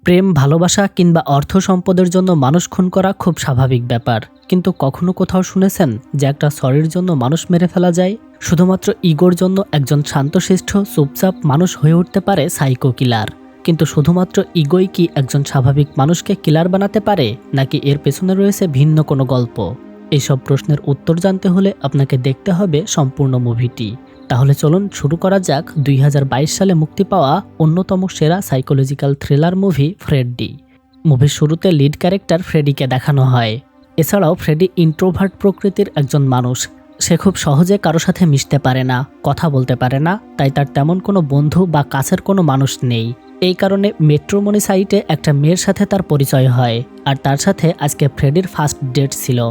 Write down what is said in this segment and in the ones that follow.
প্রেম, ভালোবাসা কিংবা অর্থ সম্পদের জন্য মানুষ খুন করা খুব স্বাভাবিক ব্যাপার। কিন্তু কখনো কোথাও শুনেছেন যে একটা সরির জন্য মানুষ মেরে ফেলা যায়? শুধুমাত্র ইগোর জন্য একজন শান্তশিষ্ট চুপচাপ মানুষ হয়ে উঠতে পারে সাইকো কিলার। কিন্তু শুধুমাত্র ইগোই কি একজন স্বাভাবিক মানুষকে কিলার বানাতে পারে, নাকি এর পেছনে রয়েছে ভিন্ন কোনো গল্প? এইসব প্রশ্নের উত্তর জানতে হলে আপনাকে দেখতে হবে সম্পূর্ণ মুভিটি। তাহলে চলুন শুরু করা যাক 2022 সালে মুক্তি পাওয়া অন্যতম সেরা সাইকোলজিক্যাল থ্রিলার মুভি ফ্রেডি। মুভির শুরুতে লিড ক্যারেক্টার ফ্রেডিকে দেখানো হয়। এছাড়াও ফ্রেডি ইন্ট্রোভার্ট প্রকৃতির একজন মানুষ। সে খুব সহজে কারো সাথে মিশতে পারে না, কথা বলতে পারে না, তাই তার তেমন কোনো বন্ধু বা কাছের কোনো মানুষ নেই। এই কারণে মেট্রোমনি সাইটে একটা মেয়ের সাথে তার পরিচয় হয়, আর তার সাথে আজকে ফ্রেডির ফার্স্ট ডেট ছিল।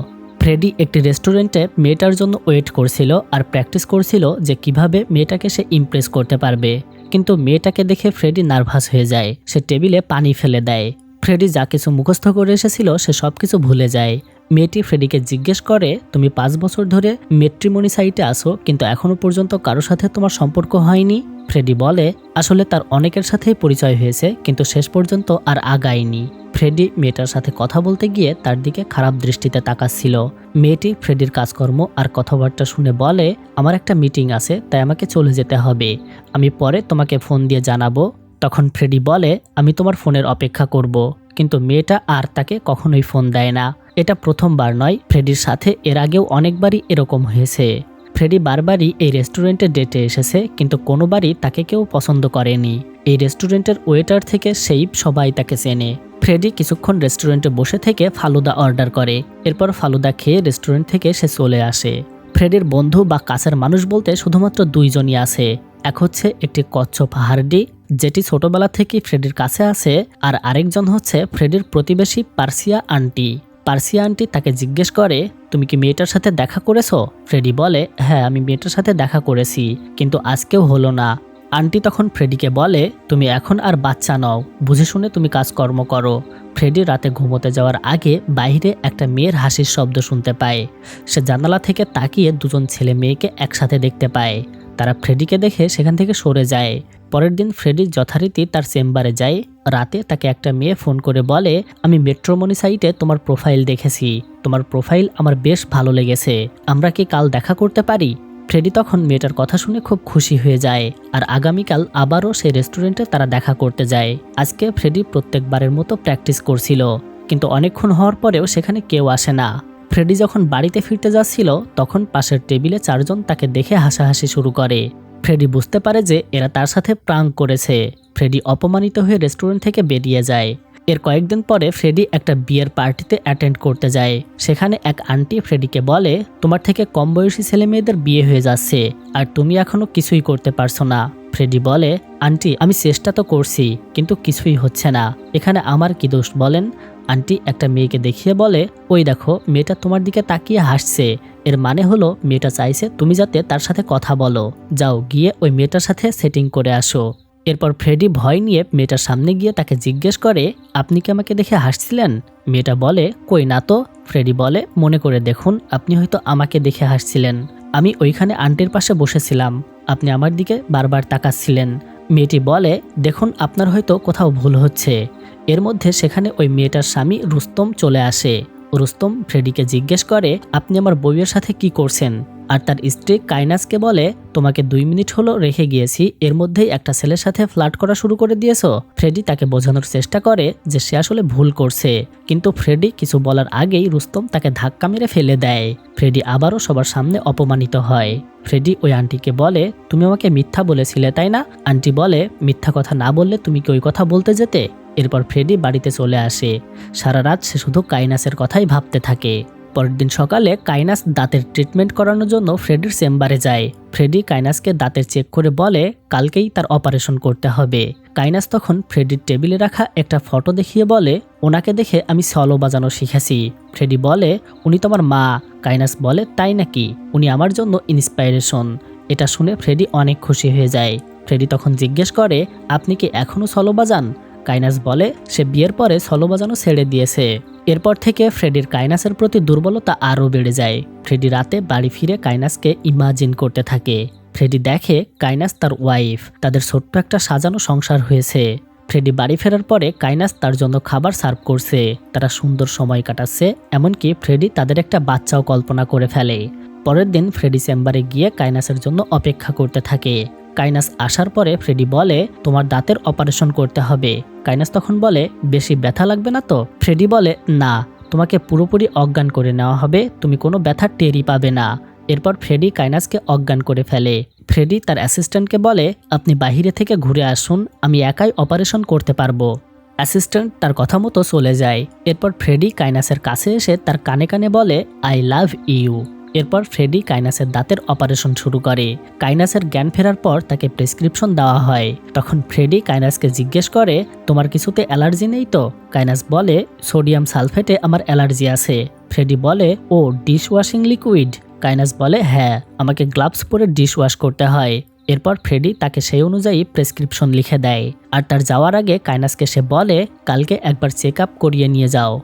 ফ্রেডি একটি রেস্টুরেন্টে মেয়েটার জন্য ওয়েট করছিল আর প্র্যাকটিস করছিল যে কিভাবে মেয়েটাকে সে ইমপ্রেস করতে পারবে। কিন্তু মেয়েটাকে দেখে ফ্রেডি নার্ভাস হয়ে যায়। সে টেবিলে পানি ফেলে দেয়। ফ্রেডি যা কিছু মুখস্থ করে এসেছিল সে সব কিছু ভুলে যায়। মেয়েটি ফ্রেডিকে জিজ্ঞেস করে, তুমি 5 বছর ধরে মেট্রিমনি সাইটে আসো, কিন্তু এখনো পর্যন্ত কারোর সাথে তোমার সম্পর্ক হয়নি? ফ্রেডি বলে আসলে তার অনেকের সাথেই পরিচয় হয়েছে, কিন্তু শেষ পর্যন্ত আর আগায়নি। ফ্রেডি মেয়েটার সাথে কথা বলতে গিয়ে তার দিকে খারাপ দৃষ্টিতে তাকাচ্ছিল। মেয়েটি ফ্রেডির কাজকর্ম আর কথাবার্তা শুনে বলে, আমার একটা মিটিং আছে, তাই আমাকে চলে যেতে হবে। আমি পরে তোমাকে ফোন দিয়ে জানাবো। তখন ফ্রেডি বলে, আমি তোমার ফোনের অপেক্ষা করব। কিন্তু মেয়েটা আর তাকে কখনোই ফোন দেয় না। এটা প্রথমবার নয়, ফ্রেডির সাথে এর আগেও অনেকবারই এরকম হয়েছে। ফ্রেডি বারবারই এই রেস্টুরেন্টে ডেটে এসেছে, কিন্তু কোনোবারই তাকে কেউ পছন্দ করেনি। এই রেস্টুরেন্টের ওয়েটার থেকে সেই সবাই তাকে চেনে। ফ্রেডি কিছুক্ষণ রেস্টুরেন্টে বসে থেকে ফালুদা অর্ডার করে। এরপর ফালুদা খেয়ে রেস্টুরেন্ট থেকে সে চলে আসে। ফ্রেডির বন্ধু বা কাছের মানুষ বলতে শুধুমাত্র দুইজনই আছে। এক হচ্ছে একটি কচ্ছপ হার্ডি, যেটি ছোটবেলা থেকেই ফ্রেডির কাছে আছে, আর আরেকজন হচ্ছে ফ্রেডির প্রতিবেশী পার্সিয়া আন্টি। পার্সিয়া আন্টি তাকে জিজ্ঞেস করে, তুমি কি মেয়েটার সাথে দেখা করেছো? ফ্রেডি বলে, হ্যাঁ, আমি মেয়েটার সাথে দেখা করেছি, কিন্তু আজকেও হলো না। আন্টি তখন ফ্রেডিকে বলে, তুমি এখন আর বাচ্চা নও, বুঝে শুনে তুমি কাজকর্ম করো। ফ্রেডি রাতে ঘুমোতে যাওয়ার আগে বাইরে একটা মেয়ের হাসির শব্দ শুনতে পায়। সে জানালা থেকে তাকিয়ে দুজন ছেলে মেয়েকে একসাথে দেখতে পায়। তারা ফ্রেডিকে দেখে সেখান থেকে সরে যায়। পরের দিন ফ্রেডি যথারীতি তার চেম্বারে যায়। রাতে তাকে একটা মেয়ে ফোন করে বলে, আমি মেট্রোমনি সাইটে তোমার প্রোফাইল দেখেছি, তোমার প্রোফাইল আমার বেশ ভালো লেগেছে, আমরা কি কাল দেখা করতে পারি? ফ্রেডি তখন মেয়েটার কথা শুনে খুব খুশি হয়ে যায়, আর আগামীকাল আবারও সেই রেস্টুরেন্টে তারা দেখা করতে যায়। আজকে ফ্রেডি প্রত্যেকবারের মতো প্র্যাকটিস করছিল, কিন্তু অনেকক্ষণ হওয়ার পরেও সেখানে কেউ আসে না। ফ্রেডি যখন বাড়িতে ফিরতে যাচ্ছিল তখন পাশের টেবিলে 4 জন তাকে দেখে হাসাহাসি শুরু করে। ফ্রেডি বুঝতে পারে যে এরা তার সাথে প্রাঙ্ক করেছে। ফ্রেডি অপমানিত হয়ে রেস্টুরেন্ট থেকে বেরিয়ে যায়। এর কয়েকদিন পরে ফ্রেডি একটা বিয়ের পার্টিতে অ্যাটেন্ড করতে যায়। সেখানে এক আন্টি ফ্রেডিকে বলে, তোমার থেকে কম বয়সী ছেলে মেয়েদের বিয়ে হয়ে যাচ্ছে, আর তুমি এখনো কিছুই করতে পারছো না। ফ্রেডি বলে, আন্টি, আমি চেষ্টা তো করছি, কিন্তু কিছুই হচ্ছে না, এখানে আমার কি দোষ বলেন? আন্টি একটা মেয়েকে দেখিয়ে বলে, ওই দেখো, মেয়েটা তোমার দিকে তাকিয়ে হাসছে, এর মানে হলো মেয়েটা চাইছে তুমি যাতে তার সাথে কথা বলো। যাও, গিয়ে ওই মেয়েটার সাথে সেটিং করে আসো। এরপর ফ্রেডি ভয় নিয়ে মেয়েটার সামনে গিয়ে তাকে জিজ্ঞেস করে, আপনি কি আমাকে দেখে হাসছিলেন? মেয়েটা বলে, কই না তো। ফ্রেডি বলে, মনে করে দেখুন, আপনি হয়তো আমাকে দেখে হাসছিলেন। আমি ওইখানে আন্টির পাশে বসেছিলাম, আপনি আমার দিকে বারবার তাকাচ্ছিলেন। মেয়েটি বলে, দেখুন, আপনার হয়তো কোথাও ভুল হচ্ছে। এর মধ্যে সেখানে ওই মেয়েটার স্বামী রুস্তম চলে আসে। রুস্তম ফ্রেডিকে জিজ্ঞেস করে, আপনি আমার বউয়ের সাথে কি করছেন? আর তার স্ত্রী কাইনাসকে বলে, তোমাকে 2 মিনিট হলো রেখে গিয়েছি, এর মধ্যেই একটা ছেলের সাথে ফ্লার্ট করা শুরু করে দিয়েছো। ফ্রেডি তাকে বোঝানোর চেষ্টা করে যে সে আসলে ভুল করছে, কিন্তু ফ্রেডি কিছু বলার আগেই রুস্তম তাকে ধাক্কা মেরে ফেলে দেয়। ফ্রেডি আবারও সবার সামনে অপমানিত হয়। ফ্রেডি ওই আন্টিকে বলে, তুমি আমাকে মিথ্যা বলেছিলে তাই না? আন্টি বলে, মিথ্যা কথা না বললে তুমি কি ওই কথা বলতে যেতে? এরপর ফ্রেডি বাড়িতে চলে আসে। সারা রাত সে শুধু কাইনাসের কথাই ভাবতে থাকে। পরের দিন সকালে কাইনাস দাঁতের ট্রিটমেন্ট করানোর জন্য ফ্রেডির চেম্বারে যায়। ফ্রেডি কাইনাসকে দাঁতের চেক করে বলে, কালকেই তার অপারেশন করতে হবে। কাইনাস তখন ফ্রেডির টেবিলে রাখা একটা ফটো দেখিয়ে বলে, ওনাকে দেখে আমি সলো বাজানো শিখেছি। ফ্রেডি বলে, উনি তোমার মা। কাইনাস বলে, তাই নাকি? উনি আমার জন্য ইন্সপাইরেশন। এটা শুনে ফ্রেডি অনেক খুশি হয়ে যায়। ফ্রেডি তখন জিজ্ঞেস করে, আপনি কি এখনও সলো বাজান? কাইনাস বলে, সে বিয়ের পরে সলো বাজানো ছেড়ে দিয়েছে। এরপর থেকে ফ্রেডির কাইনাসের প্রতি দুর্বলতা আরও বেড়ে যায়। ফ্রেডি রাতে বাড়ি ফিরে কাইনাসকে ইমাজিন করতে থাকে। ফ্রেডি দেখে কাইনাস তার ওয়াইফ, তাদের ছোট্ট একটা সাজানো সংসার হয়েছে। ফ্রেডি বাড়ি ফেরার পরে কাইনাস তার জন্য খাবার সার্ভ করছে। তারা সুন্দর সময় কাটাচ্ছে, এমনকি ফ্রেডি তাদের একটা বাচ্চাও কল্পনা করে ফেলে। পরের দিন ফ্রেডি চেম্বারে গিয়ে কাইনাসের জন্য অপেক্ষা করতে থাকে। কাইনাস আসার পরে ফ্রেডি বলে, তোমার দাঁতের অপারেশন করতে হবে। কাইনাস তখন বলে, বেশি ব্যথা লাগবে না তো? ফ্রেডি বলে, না, তোমাকে পুরোপুরি অজ্ঞান করে নেওয়া হবে, তুমি কোনো ব্যথার টেরই পাবে না। এরপর ফ্রেডি কাইনাসকে অজ্ঞান করে ফেলে। ফ্রেডি তার অ্যাসিস্ট্যান্টকে বলে, আপনি বাইরে থেকে ঘুরে আসুন, আমি একাই অপারেশন করতে পারবো। অ্যাসিস্ট্যান্ট তার কথা মতো চলে যায়। এরপর ফ্রেডি কাইনাসের কাছে এসে তার কানে কানে বলে, আই লাভ ইউ। এরপর ফ্রেডি কাইনাসের দাঁতের অপারেশন শুরু করে। কাইনাসের জ্ঞান ফেরার পর তাকে প্রেসক্রিপশন দেওয়া হয়। তখন ফ্রেডি কাইনাসকে জিজ্ঞেস করে, তোমার কিছুতে অ্যালার্জি নেই তো? কাইনাস বলে, সোডিয়াম সালফেটে আমার অ্যালার্জি আছে। ফ্রেডি বলে, ও ডিশ ওয়াশিং লিকুইড? কাইনাস বলে, হ্যাঁ, আমাকে গ্লাভস পরে ডিশ ওয়াশ করতে হয়। এরপর ফ্রেডি তাকে সেই অনুযায়ী প্রেসক্রিপশন লিখে দেয়। আর তার যাওয়ার আগে কাইনাসকে সে বলে, কালকে একবার চেক আপ করিয়ে নিয়ে যাও।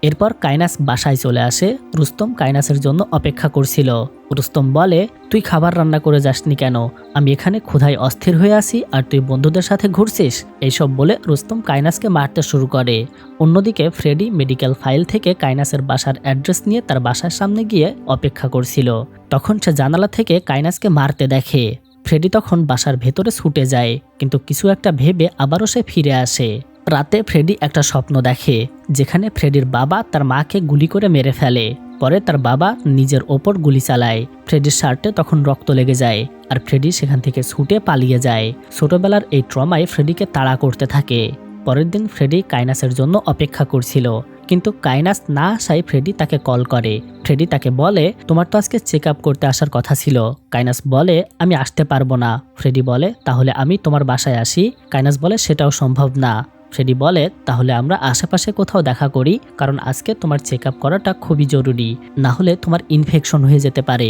এরপর কাইনাস বাসায় চলে আসে। রুস্তম কাইনাসের জন্য অপেক্ষা করছিল। রুস্তম বলে, তুই খাবার রান্না করে যাসনি কেন? আমি এখানে ক্ষুধায় অস্থির হয়ে আছি আর তুই বন্ধুদের সাথে ঘুরছিস। এইসব বলে রুস্তম কাইনাসকে মারতে শুরু করে। অন্যদিকে ফ্রেডি মেডিকেল ফাইল থেকে কাইনাসের বাসার অ্যাড্রেস নিয়ে তার বাসার সামনে গিয়ে অপেক্ষা করছিল। তখন সে জানালা থেকে কাইনাসকে মারতে দেখে। ফ্রেডি তখন বাসার ভেতরে ছুটে যায়, কিন্তু কিছু একটা ভেবে আবারও সে ফিরে আসে। রাতে ফ্রেডি একটা স্বপ্ন দেখে, যেখানে ফ্রেডির বাবা তার মাকে গুলি করে মেরে ফেলে। পরে তার বাবা নিজের ওপর গুলি চালায়। ফ্রেডির শার্টে তখন রক্ত লেগে যায়, আর ফ্রেডি সেখান থেকে ছুটে পালিয়ে যায়। ছোটবেলার এই ট্রমায় ফ্রেডিকে তাড়া করতে থাকে। পরের দিন ফ্রেডি কাইনাসের জন্য অপেক্ষা করছিল, কিন্তু কাইনাস না আসায় ফ্রেডি তাকে কল করে। ফ্রেডি তাকে বলে, তোমার তো আজকে চেক আপ করতে আসার কথা ছিল। কাইনাস বলে, আমি আসতে পারবো না। ফ্রেডি বলে, তাহলে আমি তোমার বাসায় আসি? কাইনাস বলে, সেটাও সম্ভব না। ফ্রেডি বলে, তাহলে আমরা আশেপাশে কোথাও দেখা করি, কারণ আজকে তোমার চেক আপ করাটা খুবই জরুরি, না হলে তোমার ইনফেকশন হয়ে যেতে পারে।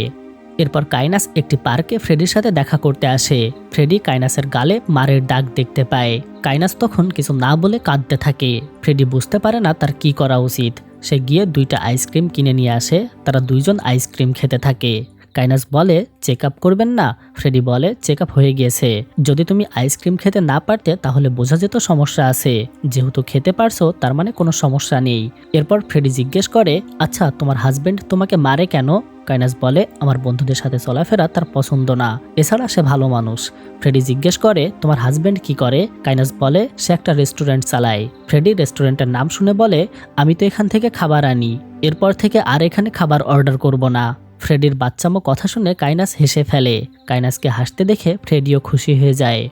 এরপর কাইনাস একটি পার্কে ফ্রেডির সাথে দেখা করতে আসে। ফ্রেডি কাইনাসের গালে মারের দাগ দেখতে পায়। কাইনাস তখন কিছু না বলে কাঁদতে থাকে। ফ্রেডি বুঝতে পারে না তার কি করা উচিত। সে গিয়ে 2টা আইসক্রিম কিনে নিয়ে আসে। তারা 2জন আইসক্রিম খেতে থাকে। কাইনাস বলে, চেক আপ করবেন না? ফ্রেডি বলে, চেক আপ হয়ে গিয়েছে। যদি তুমি আইসক্রিম খেতে না পারতে তাহলে বোঝা যেত সমস্যা আছে। যেহেতু খেতে পারছো তার মানে কোনো সমস্যা নেই। এরপর ফ্রেডি জিজ্ঞেস করে, আচ্ছা, তোমার হাজবেন্ড তোমাকে মারে কেন? কাইনাস বলে, আমার বন্ধুদের সাথে চলাফেরা তার পছন্দ না, এছাড়া সে ভালো মানুষ। ফ্রেডি জিজ্ঞেস করে, তোমার হাজবেন্ড কি করে? কাইনাস বলে, সে একটা রেস্টুরেন্ট চালায়। ফ্রেডি রেস্টুরেন্টের নাম শুনে বলে, আমি তো এখান থেকে খাবার আনি, এরপর থেকে আর এখানে খাবার অর্ডার করব না। ফ্রেডির বাচ্চামো কথা শুনে কাইনাস হেসে ফেলে। কাইনাসকে হাসতে দেখে ফ্রেডিও খুশি হয়ে যায়।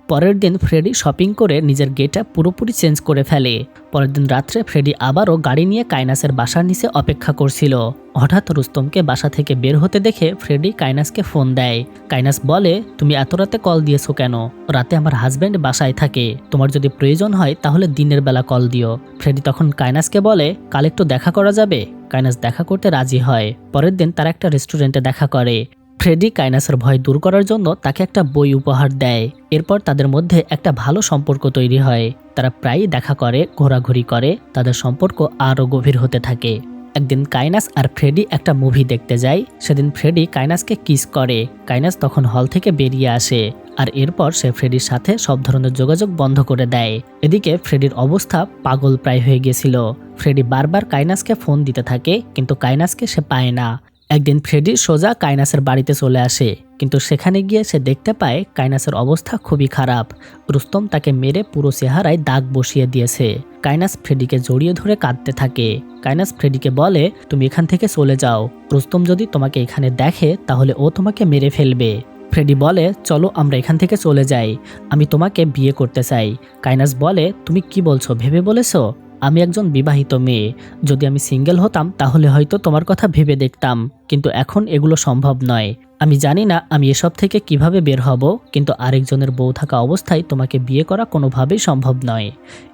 পরের দিন ফ্রেডি শপিং করে নিজের গেটআপ পুরোপুরি চেঞ্জ করে ফেলে। পরের দিন রাত্রে ফ্রেডি আবারও গাড়ি নিয়ে কাইনাসের বাসার নিচে অপেক্ষা করছিল। হঠাৎ রুস্তমকে বাসা থেকে বের হতে দেখে ফ্রেডি কাইনাসকে ফোন দেয়। কাইনাস বলে, তুমি এত রাতে কল দিয়েছো কেন? রাতে আমার হাজব্যান্ড বাসায় থাকে, তোমার যদি প্রয়োজন হয় তাহলে দিনের বেলা কল দিও। ফ্রেডি তখন কাইনাসকে বলে, কাল একটু দেখা করা যাবে? কাইনাস দেখা করতে রাজি হয়। পরের দিন তারা একটা রেস্টুরেন্টে দেখা করে। ফ্রেডি কাইনাসের ভয় দূর করার জন্য তাকে একটা বই উপহার দেয়। এরপর তাদের মধ্যে একটা ভালো সম্পর্ক তৈরি হয়। তারা প্রায়ই দেখা করে, ঘোরাঘুরি করে, তাদের সম্পর্ক আরও গভীর হতে থাকে। একদিন কাইনাস আর ফ্রেডি একটা মুভি দেখতে যায়। সেদিন ফ্রেডি কাইনাসকে কিস করে। কাইনাস তখন হল থেকে বেরিয়ে আসে, আর এরপর সে ফ্রেডির সাথে সব ধরনের যোগাযোগ বন্ধ করে দেয়। এদিকে ফ্রেডির অবস্থা পাগল প্রায় হয়ে গিয়েছিল। ফ্রেডি বারবার কাইনাসকে ফোন দিতে থাকে, কিন্তু কাইনাসকে সে পায় না। একদিন ফ্রেডি সোজা কাইনাসের বাড়িতে চলে আসে, কিন্তু সেখানে গিয়ে সে দেখতে পায় কাইনাসের অবস্থা খুবই খারাপ। রুস্তম তাকে মেরে পুরো চেহারায় দাগ বসিয়ে দিয়েছে। কাইনাস ফ্রেডিকে জড়িয়ে ধরে কাঁদতে থাকে। কাইনাস ফ্রেডিকে বলে, তুমি এখান থেকে চলে যাও, রুস্তম যদি তোমাকে এখানে দেখে তাহলে ও তোমাকে মেরে ফেলবে। ফ্রেডি বলে, চলো আমরা এখান থেকে চলে যাই, আমি তোমাকে বিয়ে করতে চাই। কাইনাস বলে, তুমি কি বলছো, ভেবে বলেছো? আমি একজন বিবাহিত মেয়ে, যদি আমি সিঙ্গেল হতাম তাহলে হয়তো তোমার কথা ভেবে দেখতাম, কিন্তু এখন এগুলো সম্ভব নয়। আমি জানি না আমি এসব থেকে কিভাবে বের হব, কিন্তু আরেকজনের বউ থাকা অবস্থায় তোমাকে বিয়ে করা কোনোভাবেই সম্ভব নয়।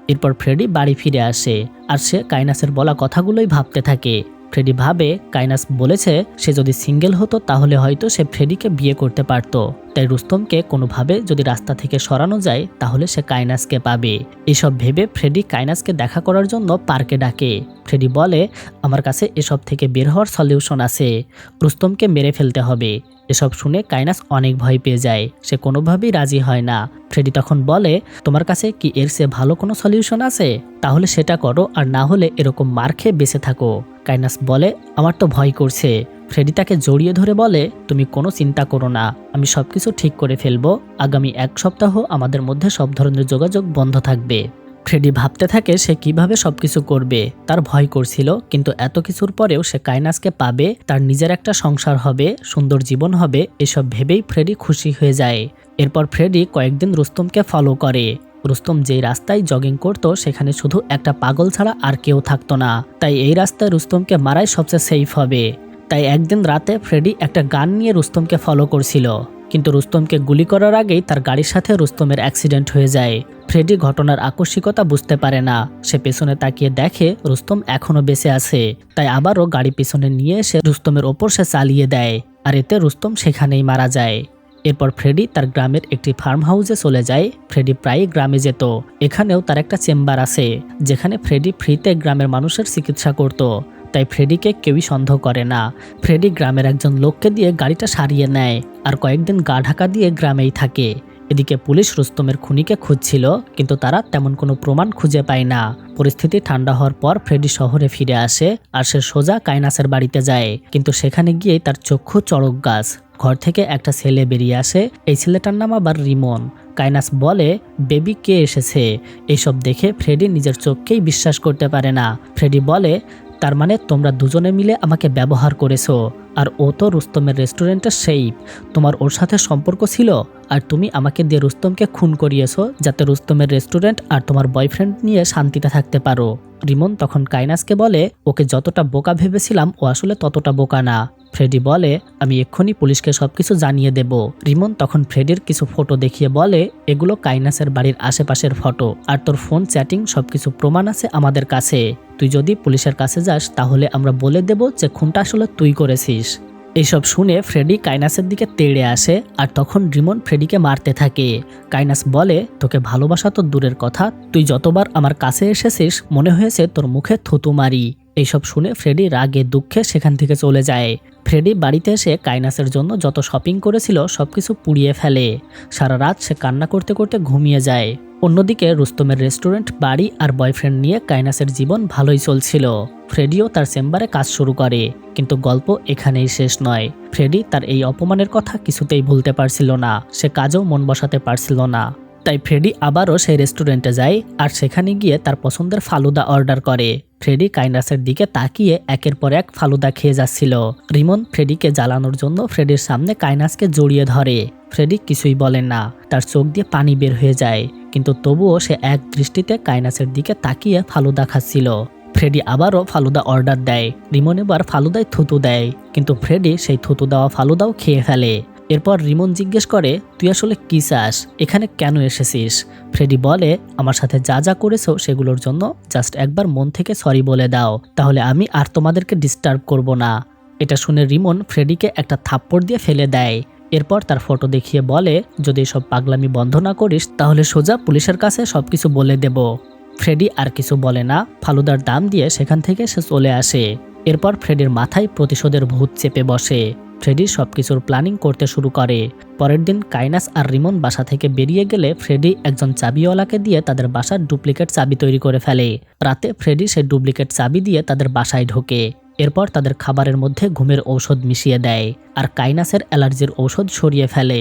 এরপর ফ্রেডি বাড়ি ফিরে আসে, আর সে কাইনাসের বলা কথাগুলোই ভাবতে থাকে। ফ্রেডি ভাবে কাইনাস বলেছে সে যদি সিঙ্গেল হতো তাহলে হয়তো সে ফ্রেডিকে বিয়ে করতে পারত। তাই রুস্তমকে কোনোভাবে যদি রাস্তা থেকে সরানো যায় তাহলে সে কাইনাসকে পাবে। এসব ভেবে ফ্রেডি কাইনাসকে দেখা করার জন্য পার্কে ডাকে। ফ্রেডি বলে, আমার কাছে এসব থেকে বের হওয়ার সলিউশন আছে, রুস্তমকে মেরে ফেলতে হবে। এসব শুনে কাইনাস অনেক ভয় পেয়ে যায়। সে কোনোভাবেই রাজি হয় না। ফ্রেডি তখন বলে, তোমার কাছে কি এর চেয়ে ভালো কোনো সলিউশন আছে? তাহলে সেটা করো, আর না হলে এরকম মার খেয়ে বেঁচে থাকো। কাইনাস বলে, আমার তো ভয় করছে। ফ্রেডি তাকে জড়িয়ে ধরে বলে, তুমি কোনো চিন্তা করো না, আমি সবকিছু ঠিক করে ফেলবো। আগামী 1 সপ্তাহ আমাদের মধ্যে সব ধরনের যোগাযোগ বন্ধ থাকবে। ফ্রেডি ভাবতে থাকে সে কিভাবে সবকিছু করবে। তার ভয় করছিল, কিন্তু এত কিছুর পরেও সে কাইনাসকে পাবে, তার নিজের একটা সংসার হবে, সুন্দর জীবন হবে, এসব ভেবেই ফ্রেডি খুশি হয়ে যায়। এরপর ফ্রেডি কয়েকদিন রুস্তমকে ফলো করে। রুস্তম যেই রাস্তায় জগিং করত সেখানে শুধু একটা পাগল ছাড়া আর কেউ থাকতো না, তাই এই রাস্তায় রুস্তমকে মারাই সবচেয়ে সেফ হবে। তাই একদিন রাতে ফ্রেডি একটা গান নিয়ে রুস্তমকে ফলো করছিল, কিন্তু রুস্তমকে গুলি করার আগেই তার গাড়ির সাথে রুস্তমের অ্যাক্সিডেন্ট হয়ে যায়। ফ্রেডি ঘটনার আকস্মিকতা বুঝতে পারে না। সে পেছনে তাকিয়ে দেখে রুস্তম এখনো বেঁচে আছে, তাই আবারও গাড়ি পেছনে নিয়ে এসে রুস্তমের ওপর সে চালিয়ে দেয়, আর এতে রুস্তম সেখানেই মারা যায়। এরপর ফ্রেডি তার গ্রামের একটি ফার্ম হাউসে চলে যায়। ফ্রেডি প্রায়ই গ্রামে যেত। এখানেও তার একটা চেম্বার আছে, যেখানে ফ্রেডি ফ্রিতে গ্রামের মানুষের চিকিৎসা করত, তাই ফ্রেডিকে কেউই সন্দেহ করে না। ফ্রেডি গ্রামের একজন লোককে দিয়ে গাড়িটা সারিয়ে নেয়, আর কয়েকদিন গা ঢাকা দিয়ে গ্রামেই থাকে। এদিকে পুলিশ রুস্তমের খুনিকে খুঁজছিল, কিন্তু তারা তেমন কোনো প্রমাণ খুঁজে পায় না। পরিস্থিতি ঠান্ডা হওয়ার পর ফ্রেডি শহরে ফিরে আসে, আর সে সোজা কাইনাসের বাড়িতে যায়। কিন্তু সেখানে গিয়েই তার চক্ষু চড়ক গাছ। ঘর থেকে একটা ছেলে বেরিয়ে আসে। এই ছেলেটার নাম আবার রিমন। কাইনাস বলে, বেবি কে এসেছে? এইসব দেখে ফ্রেডি নিজের চোখকেই বিশ্বাস করতে পারে না। ফ্রেডি বলে, তার মানে তোমরা দুজনে মিলে আমাকে ব্যবহার করেছো, আর ও তো রুস্তমের রেস্টুরেন্টের শেফ। তোমার ওর সাথে সম্পর্ক ছিল, আর তুমি আমাকে দিয়ে রুস্তমকে খুন করিয়েছো, যাতে রুস্তমের রেস্টুরেন্ট আর তোমার বয়ফ্রেন্ড নিয়ে শান্তিতে থাকতে পারো। রিমন তখন কাইনাসকে বলে, ওকে যতটা বোকা ভেবেছিলাম ও আসলে ততটা বোকা না। ফ্রেডি বলে, আমি এক্ষুনি পুলিশকে সবকিছু জানিয়ে দেব। রিমন তখন ফ্রেডির কিছু ফটো দেখিয়ে বলে, এগুলো কাইনাসের বাড়ির আশেপাশের ফটো, আর তোর ফোন চ্যাটিং সবকিছু প্রমাণ আছে আমাদের কাছে। তুই যদি পুলিশের কাছে যাস তাহলে আমরা বলে দেব যে খুনটা আসলে তুই করেছিস। এইসব শুনে ফ্রেডি কাইনাসের দিকে তেড়ে আসে, আর তখন রিমন ফ্রেডিকে মারতে থাকে। কাইনাস বলে, তোকে ভালোবাসা তো দূরের কথা, তুই যতবার আমার কাছে এসেছিস মনে হয়েছে তোর মুখে থুতু মারি। এইসব শুনে ফ্রেডি রাগে দুঃখে সেখান থেকে চলে যায়। ফ্রেডি বাড়িতে এসে কাইনাসের জন্য যত শপিং করেছিল সবকিছু পুড়িয়ে ফেলে। সারা রাত সে কান্না করতে করতে ঘুমিয়ে যায়। অন্যদিকে রুস্তমের রেস্টুরেন্ট, বাড়ি আর বয়ফ্রেন্ড নিয়ে কাইনাসের জীবন ভালোই চলছিল। ফ্রেডিও তার চেম্বারে কাজ শুরু করে, কিন্তু গল্প এখানেই শেষ নয়। ফ্রেডি তার এই অপমানের কথা কিছুতেই ভুলতে পারছিল না, সে কাজেও মন বসাতে পারছিল না। তাই ফ্রেডি আবারও সেই রেস্টুরেন্টে যায়, আর সেখানে গিয়ে তার পছন্দের ফালুদা অর্ডার করে। ফ্রেডি কাইনাসের দিকে তাকিয়ে একের পর এক ফালুদা খেয়ে যাচ্ছিল। রিমন ফ্রেডিকে জ্বালানোর জন্য ফ্রেডির সামনে কাইনাসকে জড়িয়ে ধরে। ফ্রেডি কিছুই বলে না, তার চোখ দিয়ে পানি বের হয়ে যায়, কিন্তু তবুও সে এক দৃষ্টিতে কাইনাসের দিকে তাকিয়ে ফালুদা খাচ্ছিল। ফ্রেডি আবারও ফালুদা অর্ডার দেয়। রিমন এবার ফালুদায় থুতু দেয়, কিন্তু ফ্রেডি সেই থুতু দেওয়া ফালুদাও খেয়ে ফেলে। এরপর রিমন জিজ্ঞেস করে, তুই আসলে কি চাস? এখানে কেন এসেছিস? ফ্রেডি বলে, আমার সাথে যা যা করেছো সেগুলোর জন্য জাস্ট একবার মন থেকে সরি বলে দাও, তাহলে আমি আর তোমাদেরকে ডিস্টার্ব করব না। এটা শুনে রিমন ফ্রেডিকে একটা থাপ্পড় দিয়ে ফেলে দেয়। এরপর তার ফটো দেখিয়ে বলে, যদি এসব পাগলামি বন্ধ না করিস তাহলে সোজা পুলিশের কাছে সবকিছু বলে দেব। ফ্রেডি আর কিছু বলে না, ফালুদার দাম দিয়ে সেখান থেকে সে চলে আসে। এরপর ফ্রেডির মাথায় প্রতিশোধের ভূত চেপে বসে। ফ্রেডি সবকিছুর প্ল্যানিং করতে শুরু করে। পরের দিন কাইনাস আর রিমন বাসা থেকে বেরিয়ে গেলে ফ্রেডি একজন চাবিওয়ালাকে দিয়ে তাদের বাসার ডুপ্লিকেট চাবি তৈরি করে ফেলে। রাতে ফ্রেডি সেই ডুপ্লিকেট চাবি দিয়ে তাদের বাসায় ঢোকে। এরপর তাদের খাবারের মধ্যে ঘুমের ঔষধ মিশিয়ে দেয়, আর কাইনাসের অ্যালার্জির ঔষধ সরিয়ে ফেলে।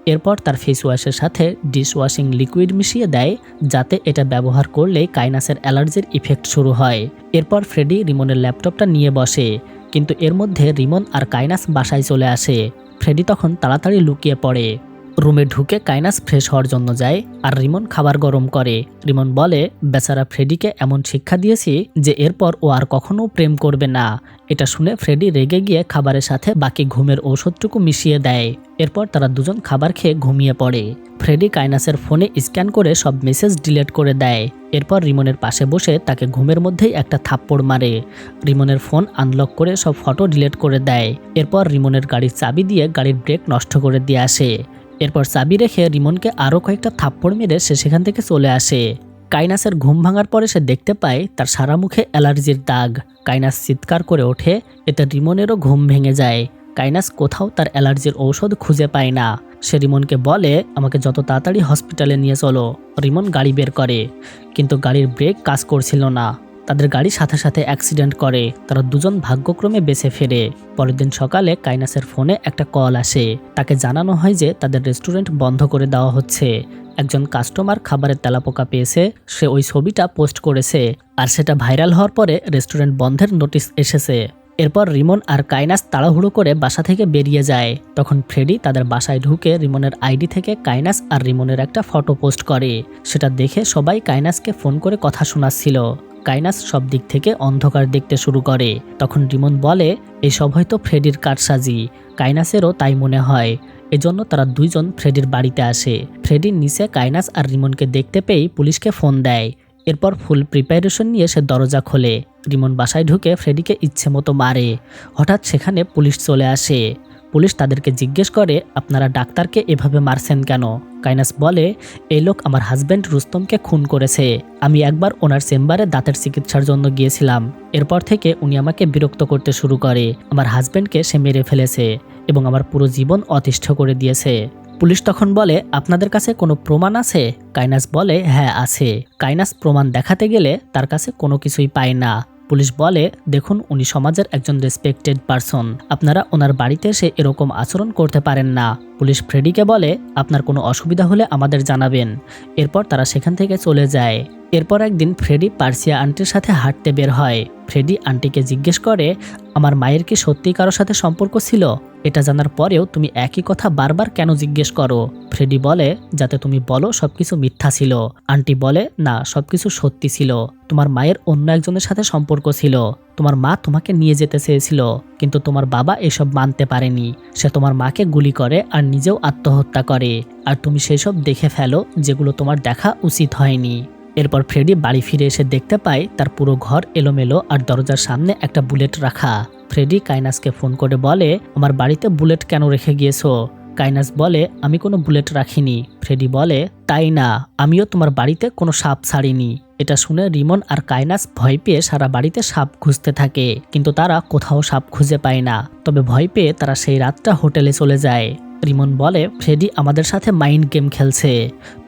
এরপর তার ফেস ওয়াশের সাথে ডিশ ওয়াশিং লিকুইড মিশিয়ে দেয়, যাতে এটা ব্যবহার করলেই কাইনাসের অ্যালার্জির ইফেক্ট শুরু হয়। এরপর ফ্রেডি রিমনের ল্যাপটপটা নিয়ে বসে, কিন্তু এর মধ্যে রিমন আর কাইনাস বাসায় চলে আসে। ফ্রেডি তখন তাড়াতাড়ি লুকিয়ে পড়ে। রুমে ঢুকে কাইনাস ফ্রেশ হওয়ার জন্য যায়, আর রিমন খাবার গরম করে। রিমন বলে, বেচারা ফ্রেডিকে এমন শিক্ষা দিয়েছি যে এরপর ও আর কখনো প্রেম করবে না। এটা শুনে ফ্রেডি রেগে গিয়ে খাবারের সাথে বাকি ঘুমের ঔষধটুকু মিশিয়ে দেয়। এরপর তারা দুজন খাবার খেয়ে ঘুমিয়ে পড়ে। ফ্রেডি কাইনাসের ফোনে স্ক্যান করে সব মেসেজ ডিলিট করে দেয়। এরপর রিমনের পাশে বসে তাকে ঘুমের মধ্যেই একটা থাপ্পড় মারে। রিমনের ফোন আনলক করে সব ফটো ডিলিট করে দেয়। এরপর রিমনের গাড়ির চাবি দিয়ে গাড়ির ব্রেক নষ্ট করে দিয়ে আসে। এরপর চাবি রেখে রিমনকে আরও কয়েকটা থাপ্পড় মেরে সে সেখান থেকে চলে আসে। কাইনাসের ঘুম ভাঙার পরে সে দেখতে পায় তার সারা মুখে অ্যালার্জির দাগ। কাইনাস চিৎকার করে ওঠে, এতে রিমনেরও ঘুম ভেঙে যায়। কাইনাস কোথাও তার অ্যালার্জির ঔষধ খুঁজে পায় না। সে রিমনকে বলে, আমাকে যত তাড়াতাড়ি হসপিটালে নিয়ে চলো। রিমন গাড়ি বের করে, কিন্তু গাড়ির ব্রেক কাজ করছিল না। তাদের গাড়ি সাথে সাথে অ্যাক্সিডেন্ট করে। তারা দুজন ভাগ্যক্রমে বেঁচে ফেরে। পরের দিন সকালে কাইনাসের ফোনে একটা কল আসে। তাকে জানানো হয় যে তাদের রেস্টুরেন্ট বন্ধ করে দেওয়া হচ্ছে। একজন কাস্টমার খাবারের তেলাপোকা পেয়েছে, সে ওই ছবিটা পোস্ট করেছে, আর সেটা ভাইরাল হওয়ার পরে রেস্টুরেন্ট বন্ধের নোটিশ এসেছে। এরপর রিমন আর কাইনাস তাড়াহুড়ো করে বাসা থেকে বেরিয়ে যায়। তখন ফ্রেডি তাদের বাসায় ঢুকে রিমনের আইডি থেকে কাইনাস আর রিমনের একটা ফটো পোস্ট করে। সেটা দেখে সবাই কাইনাসকে ফোন করে কথা শোনাচ্ছিল। কাইনাস সব দিক থেকে অন্ধকার দেখতে শুরু করে। তখন রিমন বলে, এসব হয়তো ফ্রেডির কারসাজি। কাইনাসেরও তাই মনে হয়। এজন্য তারা দুইজন ফ্রেডির বাড়িতে আসে। ফ্রেডির নিচে কাইনাস আর রিমনকে দেখতে পেয়েই পুলিশকে ফোন দেয়। এরপর ফুল প্রিপারেশন নিয়ে সে দরজা খোলে। রিমন বাসায় ঢুকে ফ্রেডিকে ইচ্ছে মতো মারে। হঠাৎ সেখানে পুলিশ চলে আসে। পুলিশ তাদেরকে জিজ্ঞেস করে, আপনারা ডাক্তারকে এভাবে মারছেন কেন? কাইনাস বলে, এই লোক আমার হাজব্যান্ড রুস্তমকে খুন করেছে। আমি একবার ওনার চেম্বারে দাঁতের চিকিৎসার জন্য গিয়েছিলাম। এরপর থেকে উনি আমাকে বিরক্ত করতে শুরু করে। আমার হাজব্যান্ডকে সে মেরে ফেলেছে এবং আমার পুরো জীবন অতিষ্ঠ করে দিয়েছে। পুলিশ তখন বলে, আপনাদের কাছে কোনো প্রমাণ আছে? কাইনাস বলে, হ্যাঁ আছে। কাইনাস প্রমাণ দেখাতে গেলে তার কাছে কোনো কিছুই পায় না। পুলিশ বলে, দেখুন, উনি সমাজের একজন রেসপেক্টেড পারসন। আপনারা ওনার বাড়িতে এসে এরকম আচরণ করতে পারেন না। পুলিশ ফ্রেডিকে বলে, আপনার কোনো অসুবিধা হলে আমাদের জানাবেন। এরপর তারা সেখান থেকে চলে যায়। এরপর একদিন ফ্রেডি পার্সিয়া আন্টির সাথে হাঁটতে বের হয়। ফ্রেডি আন্টিকে জিজ্ঞেস করে, আমার মায়ের কি সত্যি কারোর সাথে সম্পর্ক ছিল? এটা জানার পরেও তুমি একই কথা বারবার কেন জিজ্ঞেস করো? ফ্রেডি বলে, যাতে তুমি বলো সবকিছু মিথ্যা ছিল। আন্টি বলে, না, সবকিছু সত্যি ছিল। তোমার মায়ের অন্য একজনের সাথে সম্পর্ক ছিল। তোমার মা তোমাকে নিয়ে যেতে চেয়েছিল, কিন্তু তোমার বাবা এসব মানতে পারেনি। সে তোমার মাকে গুলি করে আর নিজেও আত্মহত্যা করে। আর তুমি সেসব দেখে ফেলো, যেগুলো তোমার দেখা উচিত হয়নি। এরপর ফ্রেডি বাড়ি ফিরে এসে দেখতে পায় তার পুরো ঘর এলোমেলো আর দরজার সামনে একটা বুলেট রাখা। ফ্রেডি কাইনাসকে ফোন করে বলে, আমার বাড়িতে বুলেট কেন রেখে গিয়েছো? কাইনাস বলে, আমি কোনো বুলেট রাখিনি। ফ্রেডি বলে, তাই না, আমিও তোমার বাড়িতে কোনো সাপ ছাড়িনি। এটা শুনে রিমন আর কাইনাস ভয় পেয়ে সারা বাড়িতে সাপ খুঁজতে থাকে, কিন্তু তারা কোথাও সাপ খুঁজে পায় না। তবে ভয় পেয়ে তারা সেই রাতটা হোটেলে চলে যায়। রিমন বলে, ফ্রেডি আমাদের সাথে মাইন্ড গেম খেলছে।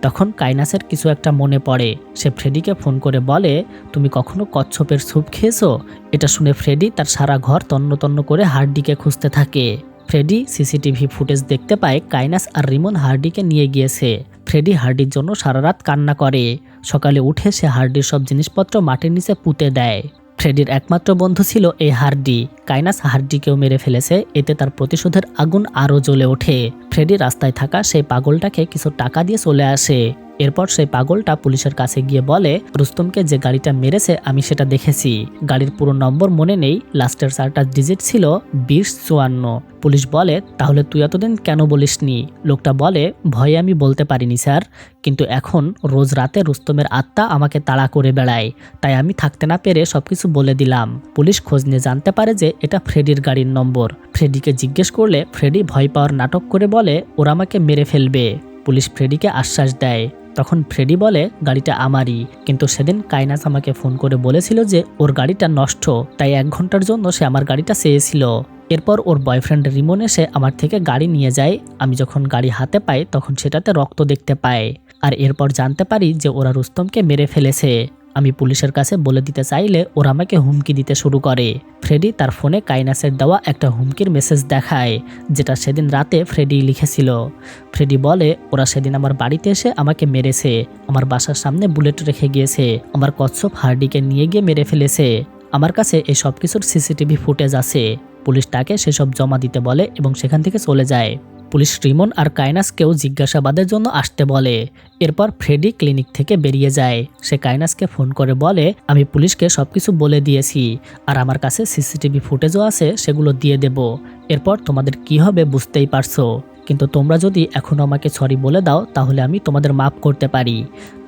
তখন কাইনাসের কিছু একটা মনে পড়ে। সে ফ্রেডিকে ফোন করে বলে, তুমি কখনো কচ্ছপের স্যুপ খেয়েছো? এটা শুনে ফ্রেডি তার সারা ঘর তন্ন তন্ন করে হার্ডিকে খুঁজতে থাকে। ফ্রেডি সিসিটিভি ফুটেজ দেখতে পায় কাইনাস আর রিমন হার্ডিকে নিয়ে গিয়েছে। ফ্রেডি হার্ডির জন্য সারা রাত কান্না করে। সকালে উঠে সে হার্ডির সব জিনিসপত্র মাটির নিচে পুঁতে দেয়। ফ্রেডির একমাত্র বন্ধু ছিল এই হার্ডি। কাইনাস হার্ডিকেও মেরে ফেলেছে। এতে তার প্রতিশোধের আগুন আরও জ্বলে ওঠে। ফ্রেডি রাস্তায় থাকা সেই পাগলটাকে কিছু টাকা দিয়ে চলে আসে। এরপর সেই পাগলটা পুলিশের কাছে গিয়ে বলে, রুস্তমকে যে গাড়িটা মেরেছে আমি সেটা দেখেছি। গাড়ির পুরো নম্বর মনে নেই, লাস্টের 4টা ডিজিট ছিল 2054। পুলিশ বলে, তাহলে তুই এতদিন কেন বলিসনি? লোকটা বলে, ভয়ে আমি বলতে পারিনি স্যার, কিন্তু এখন রোজ রাতে রুস্তমের আত্মা আমাকে তাড়া করে বেড়ায়, তাই আমি থাকতে না পেরে সবকিছু বলে দিলাম। পুলিশ খোঁজ নিয়ে জানতে পারে যে এটা ফ্রেডির গাড়ির নম্বর। ফ্রেডিকে জিজ্ঞেস করলে ফ্রেডি ভয় পাওয়ার নাটক করে বলে, ওরা আমাকে মেরে ফেলবে। পুলিশ ফ্রেডিকে আশ্বাস দেয়। তখন ফ্রেডি বলে, গাড়িটা আমারই, কিন্তু সেদিন কাইনাস আমাকে ফোন করে বলেছিল যে ওর গাড়িটা নষ্ট, তাই 1 ঘন্টার জন্য সে আমার গাড়িটা চেয়েছিল। এরপর ওর বয়ফ্রেন্ড রিমন এসে আমার থেকে গাড়ি নিয়ে যায়। আমি যখন গাড়ি হাতে পাই তখন সেটাতে রক্ত দেখতে পাই, আর এরপর জানতে পারি যে ওরা রুস্তমকে মেরে ফেলেছে। আমি পুলিশের কাছে বলে দিতে চাইলে ওরা আমাকে হুমকি দিতে শুরু করে। ফ্রেডি তার ফোনে কাইনাসের দেওয়া একটা হুমকির মেসেজ দেখায়, যেটা সেদিন রাতে ফ্রেডি লিখেছিল। ফ্রেডি বলে, ওরা সেদিন আমার বাড়িতে এসে আমাকে মেরেছে, আমার বাসার সামনে বুলেট রেখে গিয়েছে, আমার কচ্ছপ হার্ডিকে নিয়ে গিয়ে মেরে ফেলেছে। আমার কাছে এই সব কিছুর সিসিটিভি ফুটেজ আছে। পুলিশ তাকে সেসব জমা দিতে বলে এবং সেখান থেকে চলে যায়। পুলিশ রিমন আর কাইনাসকেও জিজ্ঞাসাবাদের জন্য আসতে বলে। এরপর ফ্রেডি ক্লিনিক থেকে বেরিয়ে যায়। সে কাইনাসকে ফোন করে বলে, আমি পুলিশকে সবকিছু বলে দিয়েছি, আর আমার কাছে সিসিটিভি ফুটেজও আছে, সেগুলো দিয়ে দেব। এরপর তোমাদের কি হবে বুঝতেই পারছো, কিন্তু তোমরা যদি এখনও আমাকে সরি বলে দাও তাহলে আমি তোমাদের মাফ করতে পারি।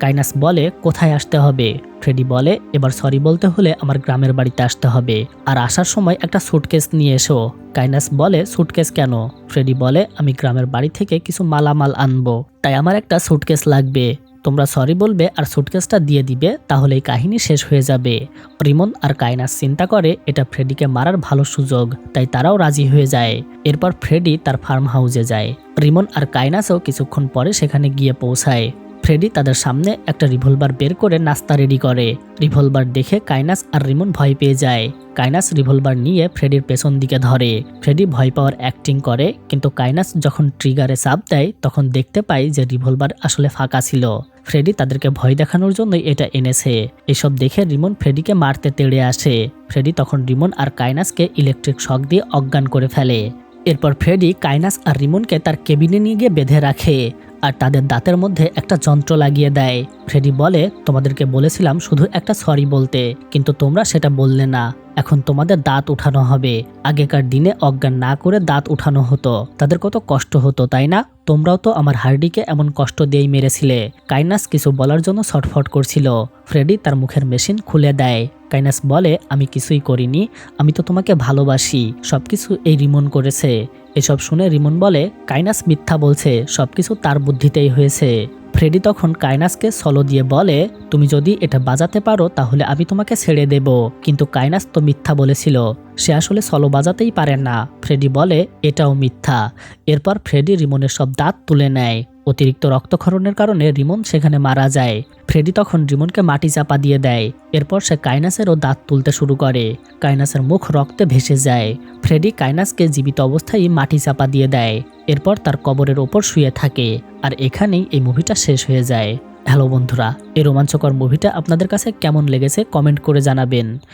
কাইনাস বলে, কোথায় আসতে হবে? ফ্রেডি বলে, এবার সরি বলতে হলে আমার গ্রামের বাড়িতে আসতে হবে, আর আসার সময় একটা সুটকেস নিয়ে এসো। কাইনাস বলে, সুটকেস কেন? ফ্রেডি বলে, আমি গ্রামের বাড়ি থেকে কিছু মালামাল আনবো, তাই আমার একটা সুটকেস লাগবে। তোমরা সরি বলবে আর সুটকেসটা দিয়ে দিবে, তাহলেই কাহিনী শেষ হয়ে যাবে। রিমন আর কাইনাস চিন্তা করে এটা ফ্রেডিকে মারার ভালো সুযোগ, তাই তারাও রাজি হয়ে যায়। এরপর ফ্রেডি তার ফার্ম হাউসে যায়। রিমন আর কাইনাসও কিছুক্ষণ পরে সেখানে গিয়ে পৌঁছায়। ফ্রেডি তাদের সামনে একটা রিভলভার বের করে নাস্তা রেডি করে। রিভলভার দেখে কাইনাস আর রিমন ভয় পেয়ে যায়। কাইনাস রিভলভার নিয়ে ফ্রেডির পেছন দিকে ধরে। ফ্রেডি ভয় পাওয়ার অ্যাক্টিং করে, কিন্তু কাইনাস যখন ট্রিগারে চাপ দেয় তখন দেখতে পায় যে রিভলভার আসলে ফাঁকা ছিল। ফ্রেডি তাদেরকে ভয় দেখানোর জন্যই এটা এনেছে। এসব দেখে রিমন ফ্রেডিকে মারতে তেড়ে আসে। ফ্রেডি তখন রিমন আর কাইনাসকে ইলেকট্রিক শক দিয়ে অজ্ঞান করে ফেলে। এরপর ফ্রেডি কাইনাস আর রিমনকে তার কেবিনে নিয়ে গিয়ে বেঁধে রাখে আর তাদের দাঁতের মধ্যে একটা যন্ত্র লাগিয়ে দেয়। ফ্রেডি বলে, তোমাদেরকে বলেছিলাম শুধু একটা সরি বলতে, কিন্তু তোমরা সেটা বললে না। এখন তোমাদের দাঁত উঠানো হবে। আগেকার দিনে অজ্ঞান না করে দাঁত উঠানো হতো, তাদের কত কষ্ট হতো তাই না? তোমরাও তো আমার হার্ডিকে এমন কষ্ট দিয়েই মেরেছিলে। কাইনাস কিছু বলার জন্য ছটফট করছিল। ফ্রেডি তার মুখের মেশিন খুলে দেয়। কাইনাস বলে, আমি কিছুই করিনি, আমি তো তোমাকে ভালোবাসি, সবকিছু এই রিমন করেছে। এসব শুনে রিমন বলে, কাইনাস মিথ্যা বলছে, সবকিছু তার বুদ্ধিতেই হয়েছে। ফ্রেডি তখন কাইনাসকে সলো দিয়ে বলে, তুমি যদি এটা বাজাতে পারো তাহলে আমি তোমাকে ছেড়ে দেব। কিন্তু কাইনাস তো মিথ্যা বলেছিল, সে আসলে সলো বাজাতেই পারে না। ফ্রেডি বলে, এটাও মিথ্যা। এরপর ফ্রেডি রিমনের সব দাঁত তুলে নেয়। অতিরিক্ত রক্তক্ষরণের কারণে রিমন সেখানে মারা যায়। ফ্রেডি তখন রিমনকে মাটি চাপা দিয়ে দেয়। এরপর সে কাইনাসেরও দাঁত তুলতে শুরু করে। কাইনাসের মুখ রক্তে ভেসে যায়। ফ্রেডি কাইনাসকে জীবিত অবস্থায় মাটি চাপা দিয়ে দেয়। এরপর তার কবরের ওপর শুয়ে থাকে। আর এখানেই এই মুভিটা শেষ হয়ে যায়। হ্যালো বন্ধুরা, এই রোমাঞ্চকর মুভিটা আপনাদের কাছে কেমন লেগেছে কমেন্ট করে জানাবেন।